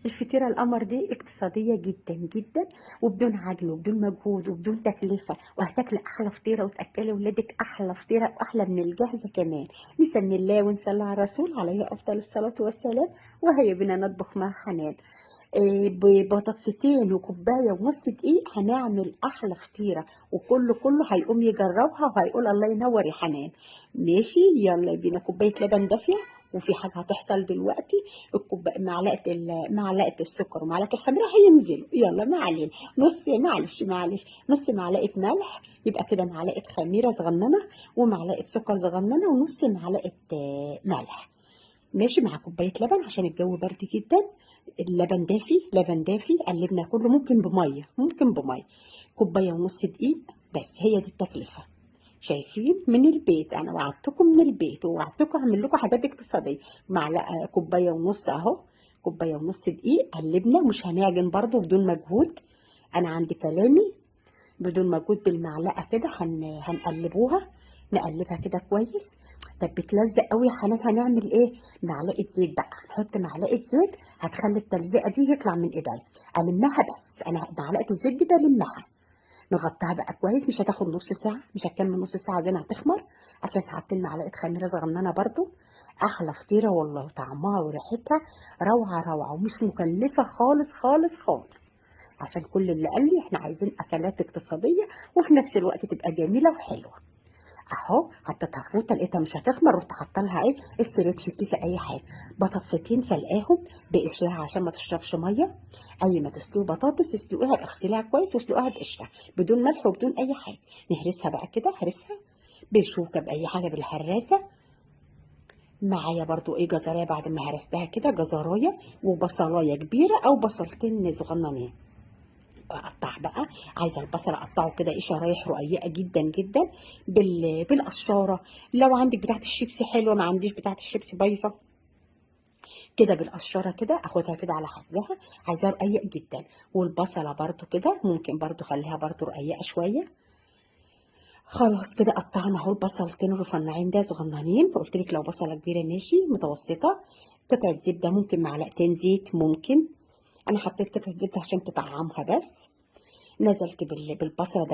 الفطيرة القمر دي اقتصادية جدا جدا، وبدون عجن وبدون مجهود وبدون تكلفة، وهتاكلي أحلى فطيرة وتأكلي ولادك أحلى فطيرة وأحلى من الجاهزة كمان. نسمي الله ونصلي على الرسول عليه أفضل الصلاة والسلام. وهيا بنا نطبخ مع حنان. ببطاطستين وكوبايه ونص دقيق هنعمل احلى فطيره، وكله هيقوم يجربها وهيقول الله ينور يا حنان. ماشي، يلا بينا. كوبايه لبن دافيه، وفي حاجه هتحصل دلوقتي. معلقه السكر ومعلقه الخميره هينزلوا، يلا ما علينا. معلش نص معلقه ملح، يبقى كده معلقه خميره صغننه، ومعلقه سكر صغننه، ونص معلقه ملح. ماشي، مع كوبايه لبن عشان الجو برد جدا. اللبن دافي، لبن دافي، قلبنا كله، ممكن بميه. كوبايه ونص دقيق بس، هي دي التكلفه. شايفين من البيت، انا وعدتكم من البيت ووعدتكم اعمل لكم حاجات اقتصاديه. معلقه، كوبايه ونص اهو، كوبايه ونص دقيق، قلبنا، مش هنعجن برضو بدون مجهود. انا عندي كلامي بدون مجهود، بالمعلقه كده هنقلبوها، نقلبها كده كويس. طب بتلزق قوي يا حنان، هنعمل ايه؟ معلقه زيت بقى، نحط معلقه زيت هتخلي التلزيقه دي يطلع من ايديا. المها بس، انا معلقه الزيت دي بلمها. نغطيها بقى كويس، مش هتاخد نص ساعه، مش هتكمل نص ساعه، زي هتخمر، عشان حاطين معلقه خميره صغننه برضو. احلى فطيره والله، طعمها وريحتها روعه روعه، ومش مكلفه خالص خالص خالص. عشان كل اللي قال لي احنا عايزين اكلات اقتصاديه وفي نفس الوقت تبقى جميله وحلوه. اهو حطيتها فوطه، لقيتها مش هتخمر، رحت حاطه لها ايه، استريتش، كيسه، اي حاجه. بطاطستين سلقاهم بقشرها عشان ما تشربش ميه. اي ما تسلقوا بطاطس اسلقوها، اغسليها كويس واسلقوها بقشرها، بدون ملح وبدون اي حاجه. نهرسها بقى كده، هرسها بشوكه باي حاجه، بالهراسه. معايا برضو ايه، جزرايه، بعد ما هرستها كده، جزرايه وبصلايه كبيره او بصلتين صغننين. اقطع بقى، عايزه البصل اقطعه كده ايه، شرايح رقيقه جدا جدا، بالقشاره. لو عندك بتاعه الشيبسي حلوه، ما عنديش بتاعه الشيبسي بايظه، كده بالقشاره كده اخدها كده على حزها. عايزاها رقيق جدا. والبصله برضو كده ممكن برضو خليها برضو رقيقه شويه. خلاص كده قطعنا اهو البصلتين الرفنعين ده صغننين، قلت لك لو بصله كبيره ماشي، متوسطه. قطعه زبده، ممكن معلقتين زيت ممكن. انا حطيت قطعه زبده عشان تطعمها بس. نزلت بالبصله،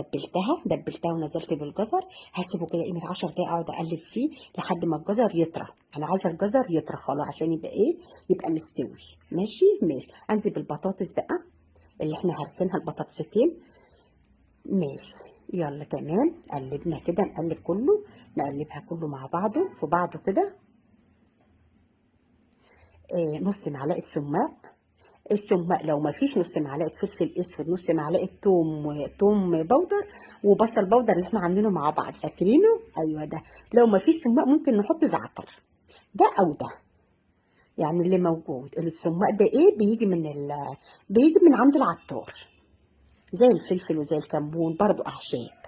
دبلتها ونزلت بالجزر. هسيبه كده قيمه 10 دقايق، اقعد اقلب فيه لحد ما الجزر يطرى. انا عايزه الجزر يطرى خلاص عشان يبقى ايه، يبقى مستوي. ماشي ماشي. انزل بالبطاطس بقى اللي احنا هرسينها، البطاطستين. ماشي، يلا تمام. قلبنا كده، نقلب كله، نقلبها كله مع بعضه في بعضه كده. نص معلقه سماق. السماق لو ما فيش، نص معلقه فلفل اسود، نص معلقه توم بودر، وبصل بودر اللي احنا عاملينه مع بعض، فاكرينه؟ ايوه ده. لو ما فيش سماق ممكن نحط زعتر، ده او ده، يعني اللي موجود. السماق ده ايه، بيجي من عند العطار، زي الفلفل وزي الكمون، برضو اعشاب.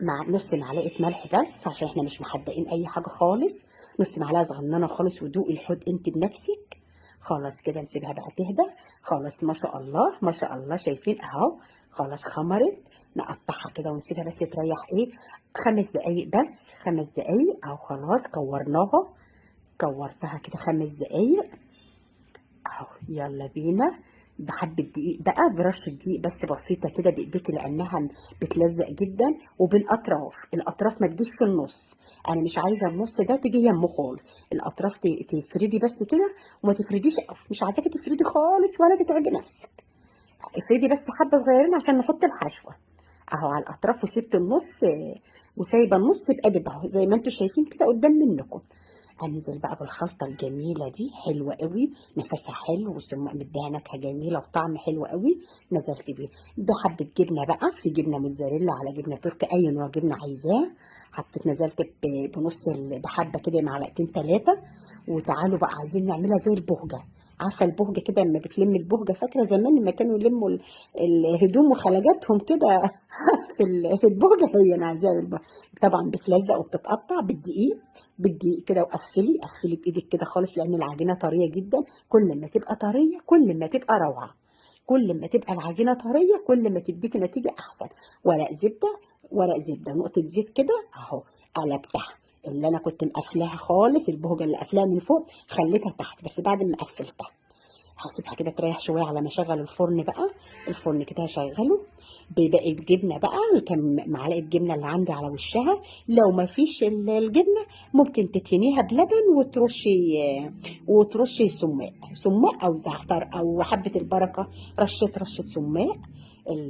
مع نص معلقه ملح بس، عشان احنا مش محدقين اي حاجه خالص. نص معلقه صغننه خالص، ودوقي الحوض انت بنفسك. خلاص كده نسيبها بقى تهدى. خلاص، ما شاء الله ما شاء الله، شايفين اهو. خلاص خمرت. نقطعها كده ونسيبها بس تريح ايه، 5 دقايق بس، 5 دقايق اهو. خلاص كورناها، كورتها كده 5 دقايق اهو. يلا بينا. بحبة دقيق بقى، برشة دقيق بس بسيطة كده بايديك، لانها بتلزق جدا. وبالاطراف، الاطراف ما تجيش في النص. انا مش عايزة النص ده تيجي يمه خالص. الاطراف تفردي بس كده، وما تفرديش قوي، مش عايزاكي تفردي خالص ولا تتعبي نفسك. افردي بس حبة صغيرين عشان نحط الحشوة اهو على الاطراف، وسيبت النص، وسايبه النص بقلب اهو، زي ما انتم شايفين كده قدام منكم. انزل بقى بالخلطه الجميله دي، حلوه قوي، نفسها حلو، والسماق مديها نكهه جميله وطعم حلو قوي. نزلت بيه. ده حبه جبنه بقى، في جبنه موتزاريلا على جبنه تركي، اي نوع جبنه عايزاه. حطيت، نزلت بحبه كده، معلقتين 3. وتعالوا بقى، عايزين نعملها زي البهجه. عارفه البهجه كده لما بتلم البهجه، فاكره زمان لما كانوا يلموا الهدوم وخلاجاتهم كده في البهجه، هي انا عايزاها بالبهجه. طبعا بتلزق وبتتقطع بالدقيق، بالدقيق كده. وقفلي بايدك كده خالص، لان العجينه طريه جدا. كل ما تبقى طريه كل ما تبقى روعه. كل ما تبقى العجينه طريه كل ما تديك نتيجه احسن. ورق زبده، ورق زبده، نقطه زيت كده اهو. قلبتها، اللي انا كنت مقفلاها خالص، البهجه اللي قافلاها من فوق خليتها تحت بس بعد ما قفلتها. هسيبها كده تريح شويه على ما اشغل الفرن بقى. الفرن كده هشغله بباقي الجبنه بقى، كم معلقه جبنه اللي عندي على وشها. لو ما فيش الجبنه ممكن تتنيها بلبن وترشي سماق او زعتر او حبه البركه، رشه سماق.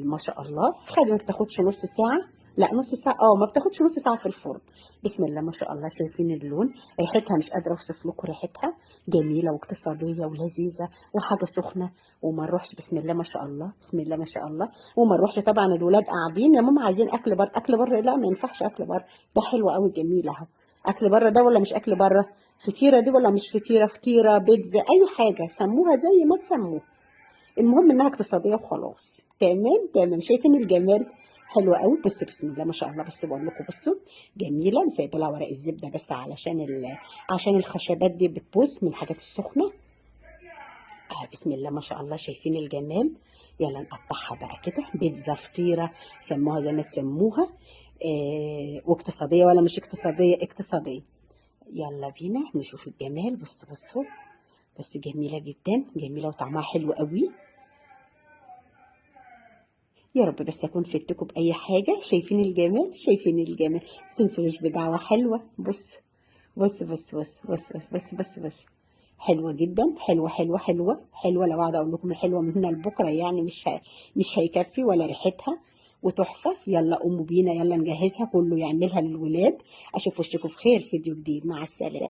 ما شاء الله خدي ما بتاخدش نص ساعه، لا نص ساعه، ما بتاخدش نص ساعه في الفرن. بسم الله ما شاء الله، شايفين اللون؟ ريحتها مش قادره اوصف لكم ريحتها، جميله واقتصاديه ولذيذه وحاجه سخنه. وما نروحش، بسم الله ما شاء الله، بسم الله ما شاء الله. وما نروحش طبعا الولاد قاعدين يا ماما عايزين اكل بره، اكل بره لا ما ينفعش اكل بره، ده حلو قوي جميل اهو. اكل بره ده ولا مش اكل بره؟ فطيره دي ولا مش فطيره؟ فطيره بيتزا اي حاجه سموها زي ما تسموها، المهم انها اقتصاديه وخلاص. تمام تمام، شايفين الجمال؟ حلوه قوي. بصوا بسم الله ما شاء الله، بس بقول لكم بصوا جميله. سايبه لها ورق الزبده بس عشان الخشبات دي بتبوظ من الحاجات السخنه. بسم الله ما شاء الله، شايفين الجمال؟ يلا نقطعها بقى كده، بيتزا فطيره سموها زي ما تسموها. واقتصاديه ولا مش اقتصاديه؟ اقتصاديه. يلا بينا نشوف الجمال. بصوا بس جميله جدا، جميله وطعمها حلو قوي. يا رب بس اكون فدتكم باي حاجه. شايفين الجمال؟ شايفين الجمال؟ ما تنسوش بدعوه حلوه. بص. حلوه جدا، حلوه. لو قاعده اقول لكم الحلوه من هنا لبكره يعني مش هيكفي ولا ريحتها، وتحفه. يلا قوموا بينا، يلا نجهزها كله يعملها للولاد. اشوف وشكم بخير، فيديو جديد، مع السلامه.